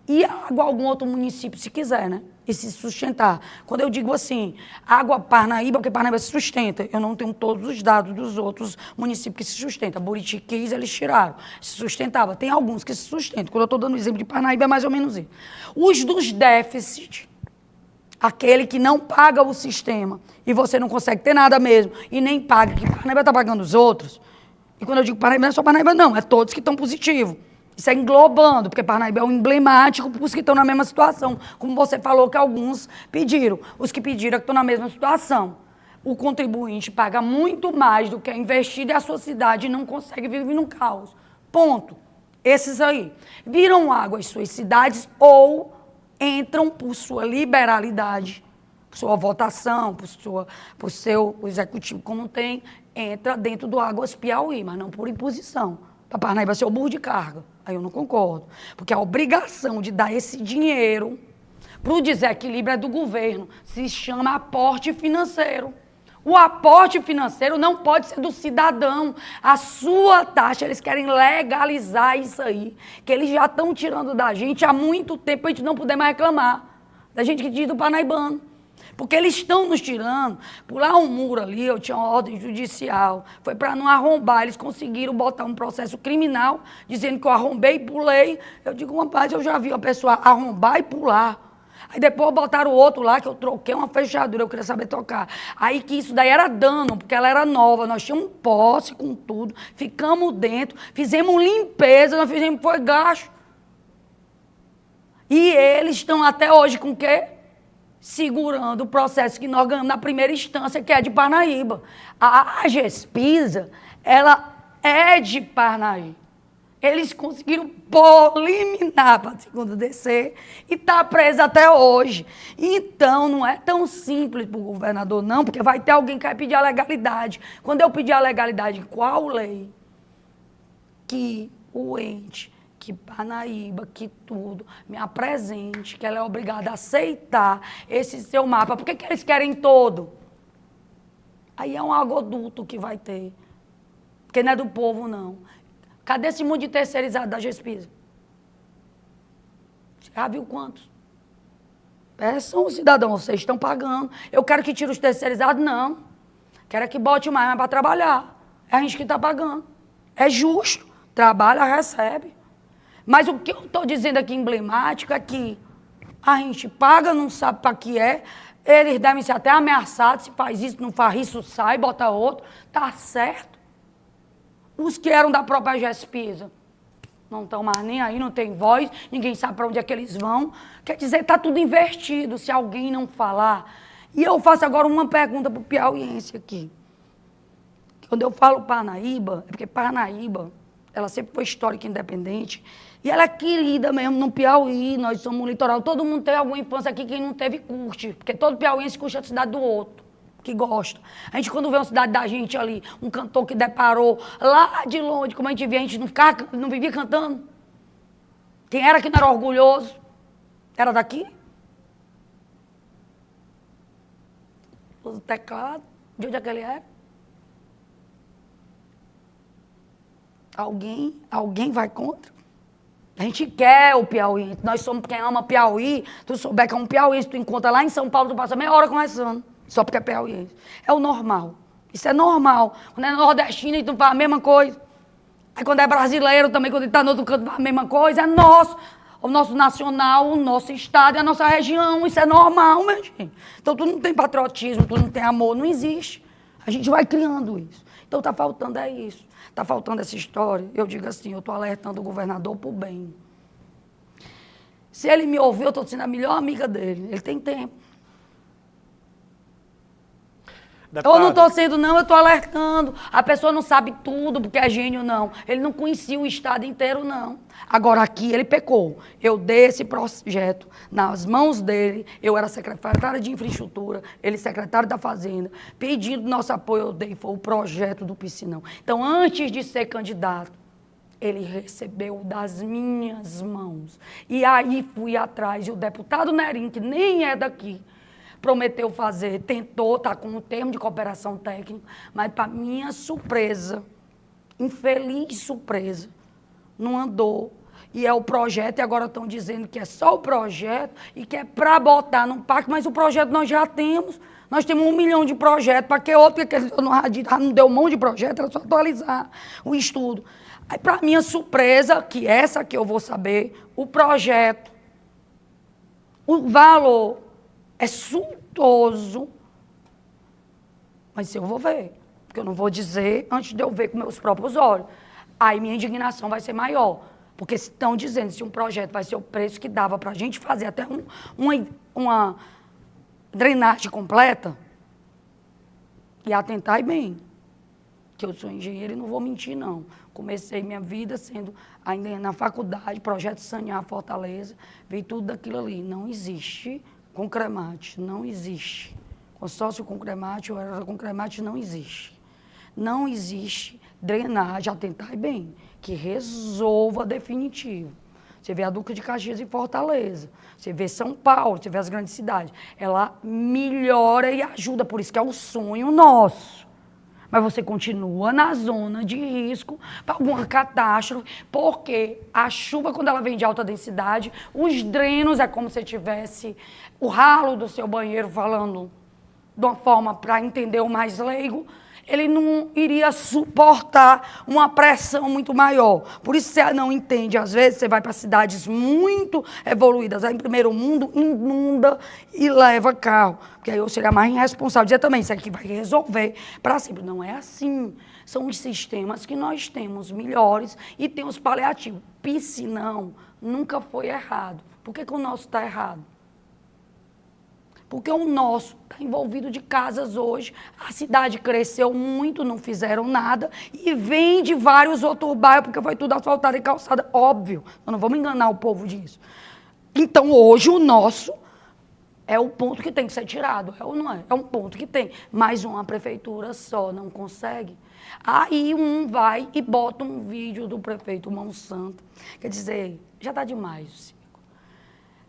E água algum outro município, se quiser, né? E se sustentar. Quando eu digo assim, água Parnaíba, porque Parnaíba se sustenta. Eu não tenho todos os dados dos outros municípios que se sustentam. Buritiquis, eles tiraram. Se sustentava. Tem alguns que se sustentam. Quando eu estou dando o exemplo de Parnaíba, é mais ou menos isso. Os dos déficits, aquele que não paga o sistema, e você não consegue ter nada mesmo, e nem paga, que Parnaíba está pagando os outros. E quando eu digo Parnaíba, não é só Parnaíba, não. É todos que estão positivos. Isso é englobando, porque Parnaíba é um emblemático para os que estão na mesma situação. Como você falou que alguns pediram. Os que pediram é que estão na mesma situação. O contribuinte paga muito mais do que é investido e a sua cidade não consegue viver no caos. Ponto. Esses aí. Viram água as suas cidades ou entram por sua liberalidade, por sua votação, por seu executivo, como tem, entra dentro do Águas Piauí, mas não por imposição. Para Parnaíba ser o burro de carga. Aí eu não concordo. Porque a obrigação de dar esse dinheiro para o desequilíbrio é do governo. Se chama aporte financeiro. O aporte financeiro não pode ser do cidadão. A sua taxa, eles querem legalizar isso aí. Que eles já estão tirando da gente há muito tempo para a gente não poder mais reclamar. Da gente que diz do Parnaibano. Porque eles estão nos tirando. Pular um muro ali, eu tinha uma ordem judicial. Foi para não arrombar. Eles conseguiram botar um processo criminal, dizendo que eu arrombei e pulei. Eu digo, rapaz, eu já vi uma pessoa arrombar e pular. Aí depois botaram o outro lá, que eu troquei uma fechadura, eu queria saber tocar. Aí que isso daí era dano, porque ela era nova. Nós tínhamos posse com tudo, ficamos dentro, fizemos limpeza, nós fizemos, foi gasto. E eles estão até hoje com o quê? Segurando o processo que nós ganhamos na primeira instância, que é de Parnaíba. A Gespisa, ela é de Parnaíba. Eles conseguiram liminar para a segunda descer e está presa até hoje. Então, não é tão simples para o governador, não, porque vai ter alguém que vai pedir a legalidade. Quando eu pedir a legalidade, qual lei que o ente, que Parnaíba, que tudo, me apresente, que ela é obrigada a aceitar esse seu mapa. Por que eles querem todo? Aí é um agoduto que vai ter. Porque não é do povo, não. Cadê esse mundo de terceirizado da Gespisa? Você já viu quantos? Peçam, cidadão, vocês estão pagando. Eu quero que tire os terceirizados? Não. Quero que bote mais, mas para trabalhar. É a gente que está pagando. É justo. Trabalha, recebe. Mas o que eu estou dizendo aqui emblemático é que a gente paga, não sabe para que é, eles devem ser até ameaçados, se faz isso, não faz isso, sai, bota outro. Tá certo. Os que eram da própria Gespisa não estão mais nem aí, não tem voz, ninguém sabe para onde é que eles vão. Quer dizer, está tudo invertido se alguém não falar. E eu faço agora uma pergunta para o piauiense aqui. Quando eu falo Parnaíba, é porque Parnaíba, ela sempre foi histórica e independente, e ela é querida mesmo no Piauí, nós somos um litoral, todo mundo tem alguma infância aqui, quem não teve curte, porque todo piauiense curte a cidade do outro, que gosta. A gente quando vê uma cidade da gente ali, um cantor que deparou lá de longe, como a gente via, a gente não vivia cantando. Quem era que não era orgulhoso? Era daqui? O teclado, de onde é que ele era? Alguém vai contra? A gente quer o Piauí. Nós somos quem ama Piauí. Tu souber que é um piauiense, tu encontra lá em São Paulo, tu passa meia hora conversando. Só porque é piauiense. É o normal. Isso é normal. Quando é nordestino, tu faz a mesma coisa. Aí quando é brasileiro também, quando ele está no outro canto, faz a mesma coisa. É nosso. O nosso nacional, o nosso estado, é a nossa região. Isso é normal, meu gente. Então tu não tem patriotismo, tu não tem amor, não existe. A gente vai criando isso. Então tá faltando é isso. Está faltando essa história. Eu digo assim, eu estou alertando o governador para o bem. Se ele me ouvir, eu estou sendo a melhor amiga dele. Ele tem tempo. Deputado. Eu não estou sendo, não, eu estou alertando. A pessoa não sabe tudo porque é gênio, não. Ele não conhecia o estado inteiro, não. Agora, aqui ele pecou. Eu dei esse projeto nas mãos dele. Eu era secretária de infraestrutura, ele secretário da Fazenda. Pedindo nosso apoio, eu dei. Foi o projeto do Piscinão. Então, antes de ser candidato, ele recebeu das minhas mãos. E aí fui atrás. E o deputado Nerim, que nem é daqui, prometeu fazer, tentou, está com um termo de cooperação técnica, mas para minha surpresa, infeliz surpresa, não andou. E é o projeto, e agora estão dizendo que é só o projeto e que é para botar no parque, mas o projeto nós já temos. Nós temos 1 milhão de projetos, para que outro, porque não deu mão de projeto, era só atualizar o estudo. Aí, para minha surpresa, que essa que eu vou saber, o projeto, o valor, é suntuoso, mas eu vou ver, porque eu não vou dizer antes de eu ver com meus próprios olhos. Aí minha indignação vai ser maior, porque estão dizendo se um projeto vai ser o preço que dava para a gente fazer até uma drenagem completa, e atentar bem, que eu sou engenheiro e não vou mentir, não. Comecei minha vida sendo, ainda na faculdade, projeto Sanear Fortaleza, vi tudo daquilo ali. Não existe concremate, não existe. Consórcio concremate ou era concremate, não existe. Não existe drenagem, atentar bem, que resolva definitivo. Você vê a Duque de Caxias e Fortaleza, você vê São Paulo, você vê as grandes cidades. Ela melhora e ajuda, por isso que é o sonho nosso. Mas você continua na zona de risco para alguma catástrofe, porque a chuva, quando ela vem de alta densidade, os drenos é como se tivesse o ralo do seu banheiro, falando de uma forma para entender o mais leigo, ele não iria suportar uma pressão muito maior. Por isso você não entende. Às vezes você vai para cidades muito evoluídas, aí em primeiro mundo, inunda e leva carro. Porque aí eu seria mais irresponsável dizer também, isso aqui vai resolver para sempre. Não é assim. São os sistemas que nós temos melhores e tem os paliativos. Piscinão nunca foi errado. Por que o nosso está errado? Porque o nosso está envolvido de casas hoje, a cidade cresceu muito, não fizeram nada, e vem de vários outros bairros, porque foi tudo asfaltado e calçada, óbvio, nós não vamos enganar o povo disso. Então, hoje, o nosso é o ponto que tem que ser tirado, é ou não é? É um ponto que tem, mas uma prefeitura só não consegue. Aí um vai e bota um vídeo do prefeito Monsanto, quer dizer, já está demais,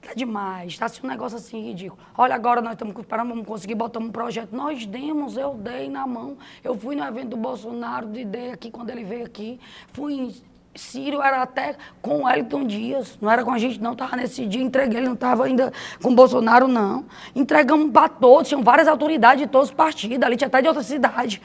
tá demais, está assim um negócio assim ridículo. Olha, agora nós estamos esperando, vamos conseguir botar um projeto. Nós demos, eu dei na mão. Eu fui no evento do Bolsonaro, dei aqui quando ele veio aqui. Fui em Sírio, era até com o Wellington Dias. Não era com a gente, não. Estava nesse dia, entreguei. Ele não estava ainda com o Bolsonaro, não. Entregamos para todos, tinham várias autoridades de todos os partidos. Ali tinha até de outra cidade.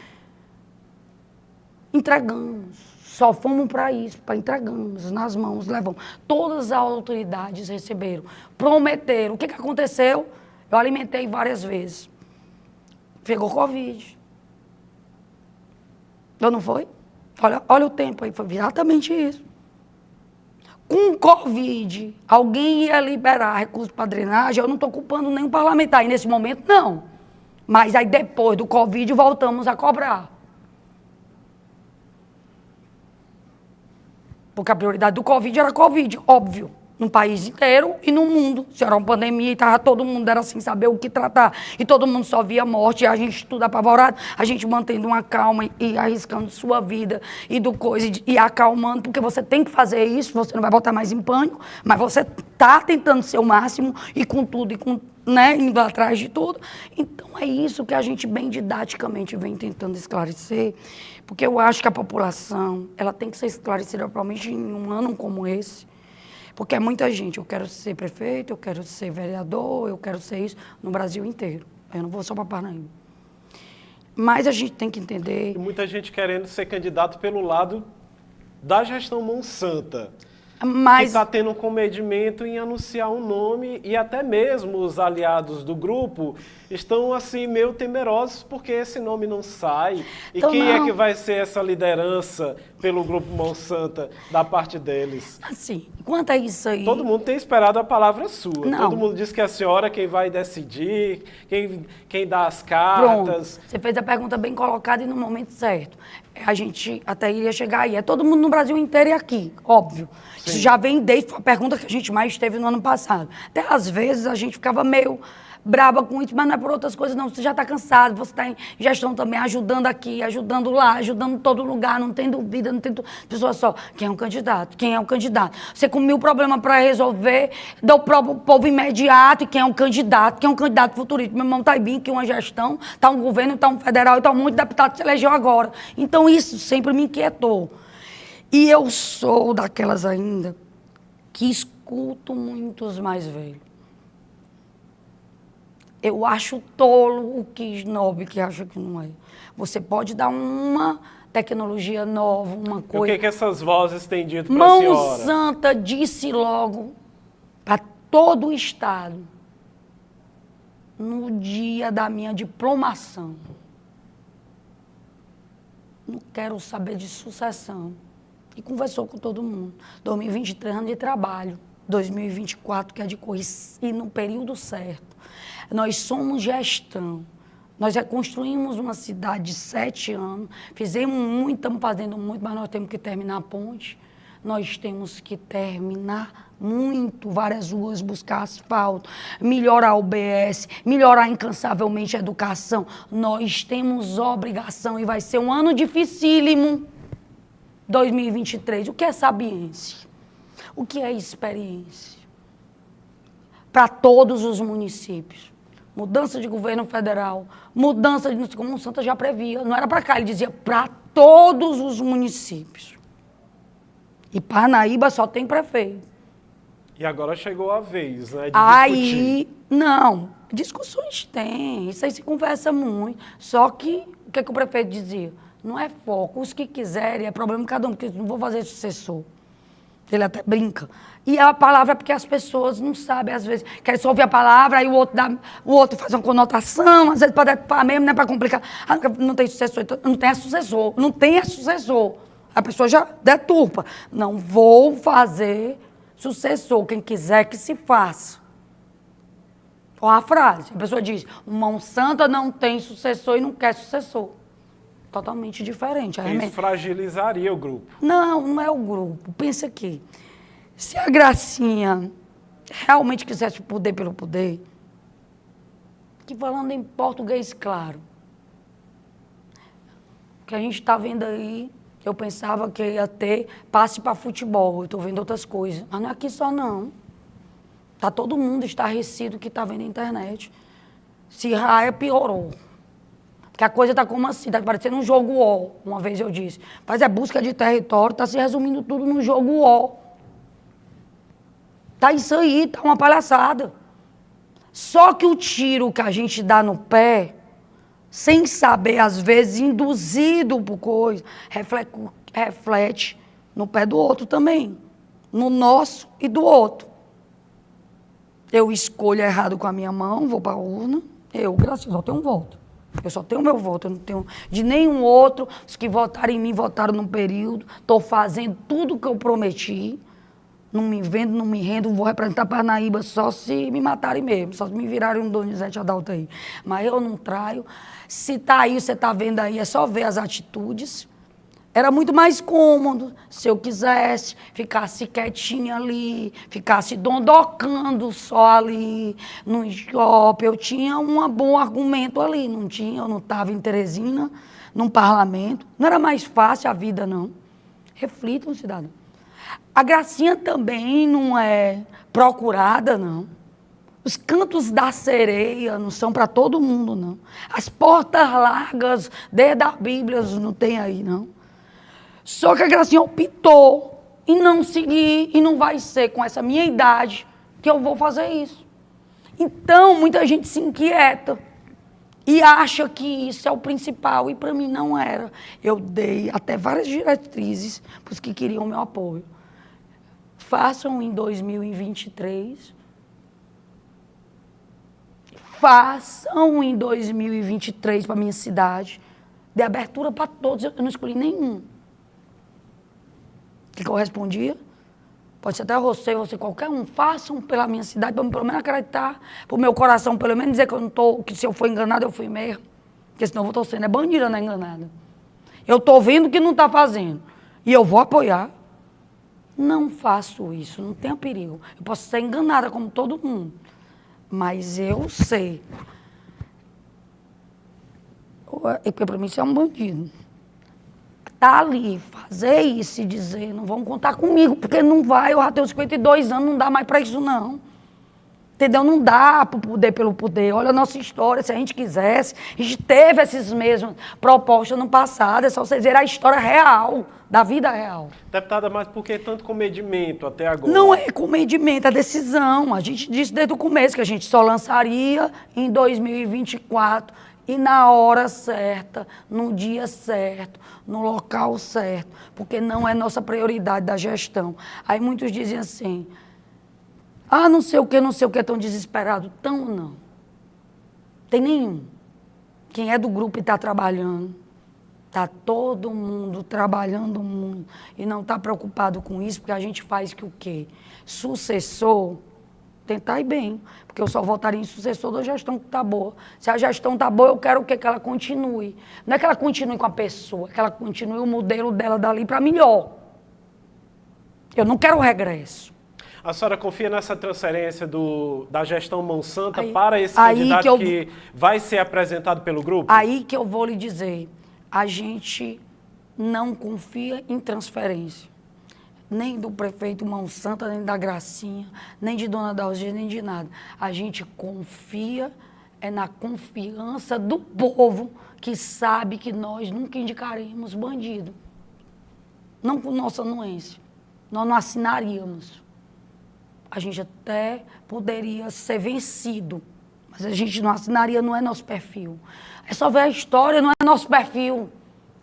Entregamos. Só fomos para isso, para entregamos nas mãos, levamos. Todas as autoridades receberam, prometeram. O que aconteceu? Eu alimentei várias vezes. Pegou Covid. Eu não foi? Olha o tempo aí, foi exatamente isso. Com Covid, alguém ia liberar recursos para drenagem, eu não estou culpando nenhum parlamentar. E nesse momento, não. Mas aí depois do Covid, voltamos a cobrar. Porque a prioridade do Covid era Covid, óbvio. No país inteiro e no mundo. Se era uma pandemia e estava todo mundo era sem saber o que tratar. E todo mundo só via morte, e a gente tudo apavorado, a gente mantendo uma calma e arriscando sua vida e do coisa e acalmando, porque você tem que fazer isso, você não vai botar mais em pânico, mas você está tentando ser o máximo e com tudo, e com, né, indo atrás de tudo. Então é isso que a gente bem didaticamente vem tentando esclarecer, porque eu acho que a população ela tem que ser esclarecida, provavelmente em um ano como esse. Porque é muita gente, eu quero ser prefeito, eu quero ser vereador, eu quero ser isso, no Brasil inteiro. Eu não vou só para Parnaíba. Mas a gente tem que entender... E muita gente querendo ser candidato pelo lado da gestão Monsanta. Mas... que está tendo um comedimento em anunciar um nome e até mesmo os aliados do grupo estão assim meio temerosos porque esse nome não sai. E então, quem não. é que vai ser essa liderança pelo grupo Monsanta da parte deles? Assim, quanto a isso aí... Todo mundo tem esperado a palavra sua. Não. Todo mundo diz que a senhora é quem vai decidir, quem dá as cartas. Pronto. Você fez a pergunta bem colocada e no momento certo. A gente até iria chegar aí. É todo mundo no Brasil inteiro e aqui, óbvio. Sim. Isso já vem desde a pergunta que a gente mais teve no ano passado. Até às vezes a gente ficava meio braba com isso, mas não é por outras coisas não. Você já está cansado, você está em gestão também, ajudando aqui, ajudando lá, ajudando em todo lugar, não tem dúvida, não tem pessoa só. Quem é um candidato? Quem é um candidato? Você com 1000 problemas para resolver, dá o próprio povo imediato, e quem é um candidato? Quem é um candidato futurista? Meu irmão está bem, que uma gestão, está um governo, está um federal, está um monte de deputado que se elegeu agora. Então isso sempre me inquietou. E eu sou daquelas ainda que escuto muitos mais velhos. Eu acho tolo o que snob que acha que não é. Você pode dar uma tecnologia nova, uma coisa... O que essas vozes têm dito para a senhora? Monsanta disse logo para todo o Estado, no dia da minha diplomação, não quero saber de sucessão. E conversou com todo mundo. 2023, ano de trabalho. 2024, que é de correr, e no período certo. Nós somos gestão. Nós reconstruímos uma cidade de 7 anos, fizemos muito, estamos fazendo muito, mas nós temos que terminar a ponte. Nós temos que terminar muito, várias ruas, buscar asfalto, melhorar o UBS, melhorar incansavelmente a educação. Nós temos obrigação e vai ser um ano dificílimo. 2023. O que é sabiência? O que é experiência? Para todos os municípios. Mudança de governo federal, mudança de... Como o Santa já previa, não era para cá, ele dizia para todos os municípios. E Parnaíba só tem prefeito. E agora chegou a vez, né, de aí, discutir. não, discussões tem, isso aí se conversa muito. Só que, o que o prefeito dizia? Não é foco, os que quiserem, é problema de cada um, porque não vou fazer sucessor. Ele até brinca. E a palavra é porque as pessoas não sabem, às vezes, querem só ouvir a palavra, aí o outro faz uma conotação, às vezes para mesmo, né, para complicar. Ah, não tem sucessor, então, não tem sucessor, não tem sucessor. A pessoa já deturpa. Não vou fazer sucessor, quem quiser que se faça. Olha a frase, a pessoa diz, o Monsanta não tem sucessor e não quer sucessor. Totalmente diferente. Isso fragilizaria o grupo. Não, não é o grupo. Pensa aqui. Se a Gracinha realmente quisesse o poder pelo poder, que falando em português claro, que a gente está vendo aí, eu pensava que ia ter passe para futebol, eu estou vendo outras coisas. Mas não é aqui só não. Tá todo mundo estarrecido que está vendo na internet. Se raia, piorou. Que a coisa está como assim, está parecendo um jogo ó, uma vez eu disse. Mas é busca de território, está se resumindo tudo no jogo ó. Tá isso aí, tá uma palhaçada. Só que o tiro que a gente dá no pé, sem saber, às vezes, induzido por coisa, reflete no pé do outro também. No nosso e do outro. Eu escolho errado com a minha mão, vou para a urna, eu, graças a Deus, só tenho um voto. Eu só tenho meu voto, eu não tenho de nenhum outro. Os que votaram em mim, votaram num período. Estou fazendo tudo o que eu prometi. Não me vendo, não me rendo, vou representar Parnaíba só se me matarem mesmo, só se me virarem um Donizete Adalto aí. Mas eu não traio. Se tá aí, você tá vendo aí, é só ver as atitudes. Era muito mais cômodo se eu quisesse, ficasse quietinha ali, ficasse dondocando só ali no shopping. Eu tinha um bom argumento ali, não tinha, eu não estava em Teresina, num parlamento. Não era mais fácil a vida, não. Reflitam, cidadão. A gracinha também não é procurada, não. Os cantos da sereia não são para todo mundo, não. As portas largas, desde a Bíblia, não tem aí, não. Só que a Gracinha optou em não seguir, e não vai ser com essa minha idade que eu vou fazer isso. Então, muita gente se inquieta e acha que isso é o principal, e para mim não era. Eu dei até várias diretrizes para os que queriam meu apoio. Façam em 2023. Façam em 2023 para a minha cidade. De abertura para todos, eu não escolhi nenhum. O que eu respondia? Pode ser até você qualquer um. Façam pela minha cidade, para pelo menos acreditar, para o meu coração, pelo menos dizer que eu não estou, que se eu for enganado, eu fui mesmo. Porque senão eu vou estar sendo bandida, não é enganada. Eu estou vendo que não está fazendo. E eu vou apoiar. Não faço isso, não tenha perigo. Eu posso ser enganada como todo mundo. Mas eu sei. Porque para mim isso é um bandido. Tá ali, fazer isso e dizer, não vão contar comigo, porque não vai, eu já tenho 52 anos, não dá mais para isso não. Entendeu? Não dá para o poder pelo poder. Olha a nossa história, se a gente quisesse, a gente teve essas mesmas propostas no passado, é só vocês verem a história real, da vida real. Deputada, mas por que tanto comedimento até agora? Não é comedimento, é decisão. A gente disse desde o começo que a gente só lançaria em 2024 e na hora certa, no dia certo, no local certo, porque não é nossa prioridade da gestão. Aí muitos dizem assim, não sei o que, tão desesperado. Tão não. Tem nenhum. Quem é do grupo e está trabalhando, está todo mundo trabalhando muito e não está preocupado com isso, porque a gente faz que o quê? Sucessor, tentar ir bem, porque eu só votaria em sucessor da gestão que está boa. Se a gestão está boa, eu quero o quê? Que ela continue. Não é que ela continue com a pessoa, é que ela continue o modelo dela dali para melhor. Eu não quero regresso. A senhora confia nessa transferência da gestão Monsanto para esse candidato que vai ser apresentado pelo grupo? Aí que eu vou lhe dizer, a gente não confia em transferência. Nem do prefeito Monsanto, nem da Gracinha, nem de Dona Dalgina, nem de nada. A gente confia na confiança do povo que sabe que nós nunca indicaremos bandido. Não com nossa anuência. Nós não assinaríamos. A gente até poderia ser vencido, mas a gente não assinaria, não é nosso perfil. É só ver a história, não é nosso perfil.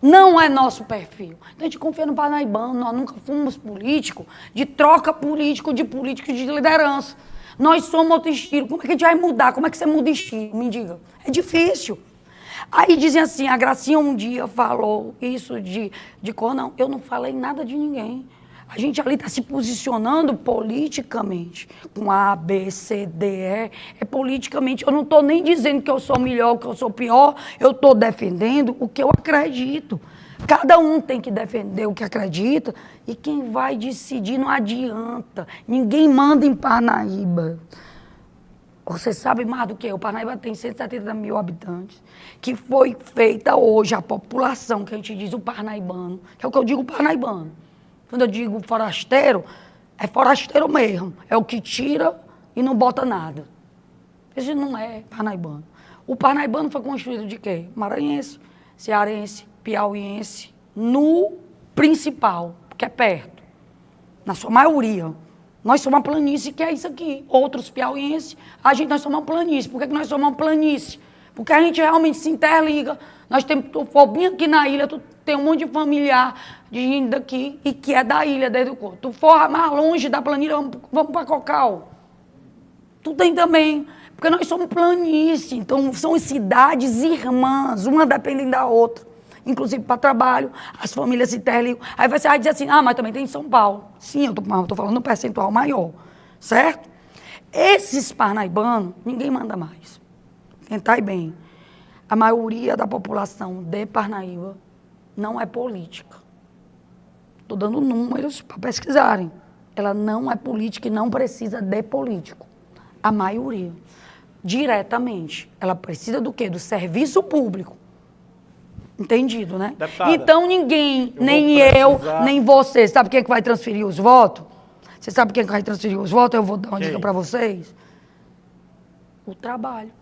Não é nosso perfil. Então a gente confia no parnaibano, nós nunca fomos políticos, de troca político, de políticos de liderança. Nós somos outro estilo. Como é que a gente vai mudar? Como é que você muda estilo? Me diga. É difícil. Aí dizem assim, a Gracinha um dia falou isso de cor, não. Eu não falei nada de ninguém. A gente ali está se posicionando politicamente, com A, B, C, D, E. É politicamente. Eu não estou nem dizendo que eu sou melhor, que eu sou pior. Eu estou defendendo o que eu acredito. Cada um tem que defender o que acredita. E quem vai decidir não adianta. Ninguém manda em Parnaíba. Você sabe mais do que eu. Parnaíba tem 170 mil habitantes. Que foi feita hoje a população, que a gente diz o parnaibano. Que é o que eu digo parnaibano. Quando eu digo forasteiro, é forasteiro mesmo. É o que tira e não bota nada. Esse não é parnaibano. O parnaibano foi construído de quê? Maranhense, cearense, piauiense, no principal, porque é perto. Na sua maioria. Nós somos uma planície, que é isso aqui. Outros piauienses, nós somos uma planície. Por que nós somos uma planície? Porque a gente realmente se interliga. Nós temos, tu for bem aqui na ilha, tu tem um monte de familiar de gente daqui e que é da ilha, desde o corpo. Tu for mais longe da planilha, vamos para Cocal. Tu tem também, porque nós somos planície, então são cidades irmãs, uma dependem da outra. Inclusive para trabalho, as famílias se interligam. Aí você vai dizer assim, mas também tem em São Paulo. Sim, eu tô falando um percentual maior, certo? Esses parnaibanos, ninguém manda mais. Tentai bem. A maioria da população de Parnaíba não é política. Estou dando números para pesquisarem. Ela não é política e não precisa de político. A maioria. Diretamente. Ela precisa do quê? Do serviço público. Entendido, né? Deputada, então ninguém, nem eu, nem você, sabe quem é que vai transferir os votos? Você sabe quem é que vai transferir os votos? Eu vou dar uma dica para vocês. O trabalho.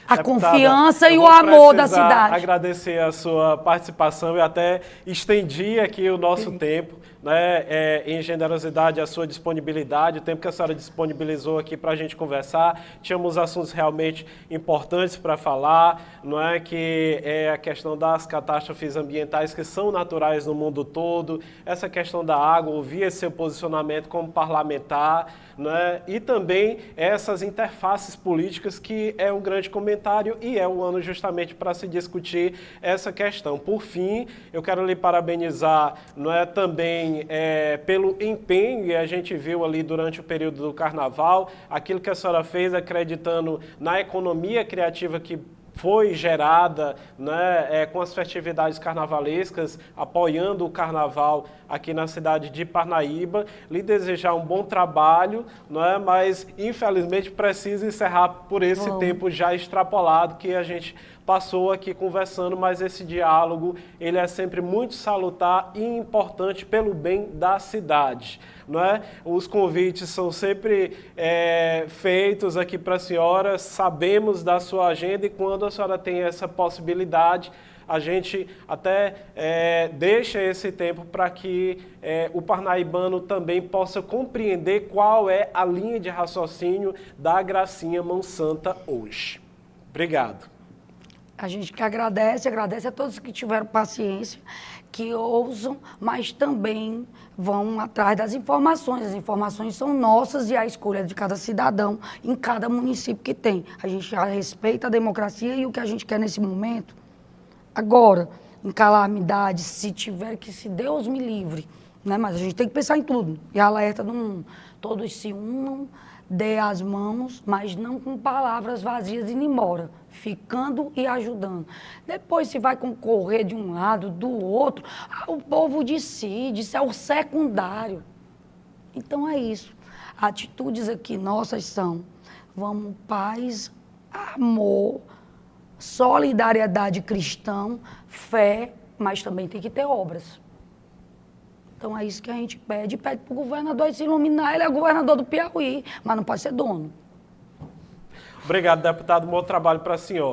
A confiança e o amor da cidade. Agradecer a sua participação e até estendi aqui o nosso tempo, né, em generosidade, a sua disponibilidade, o tempo que a senhora disponibilizou aqui para a gente conversar. Tínhamos assuntos realmente importantes para falar, não é, que é a questão das catástrofes ambientais que são naturais no mundo todo, essa questão da água, ouvir esse seu posicionamento como parlamentar, né, e também essas interfaces políticas que é um grande comentário e é o ano justamente para se discutir essa questão. Por fim, eu quero lhe parabenizar, não é, também pelo empenho, e a gente viu ali durante o período do Carnaval, aquilo que a senhora fez acreditando na economia criativa que foi gerada, né, com as festividades carnavalescas, apoiando o carnaval aqui na cidade de Parnaíba. Lhe desejar um bom trabalho, né, mas infelizmente preciso encerrar por esse tempo já extrapolado que a gente passou aqui conversando, mas esse diálogo ele é sempre muito salutar e importante pelo bem da cidade. Não é? Os convites são sempre feitos aqui para a senhora, sabemos da sua agenda e quando a senhora tem essa possibilidade, a gente até deixa esse tempo para que o parnaibano também possa compreender qual é a linha de raciocínio da Gracinha Mão Santa hoje. Obrigado. A gente que agradece a todos que tiveram paciência, que ousam, mas também vão atrás das informações. As informações são nossas e a escolha de cada cidadão em cada município que tem. A gente já respeita a democracia e o que a gente quer nesse momento. Agora, em calamidade, se tiver que, se Deus me livre, né? Mas a gente tem que pensar em tudo. E alerta do mundo. Todos se unam, dê as mãos, mas não com palavras vazias indo embora, ficando e ajudando. Depois, se vai concorrer de um lado, do outro, o povo decide, isso é o secundário. Então é isso. Atitudes aqui nossas são, vamos, paz, amor, solidariedade cristã, fé, mas também tem que ter obras. Então é isso que a gente pede para o governador se iluminar. Ele é governador do Piauí, mas não pode ser dono. Obrigado, deputado. Bom trabalho para a senhora.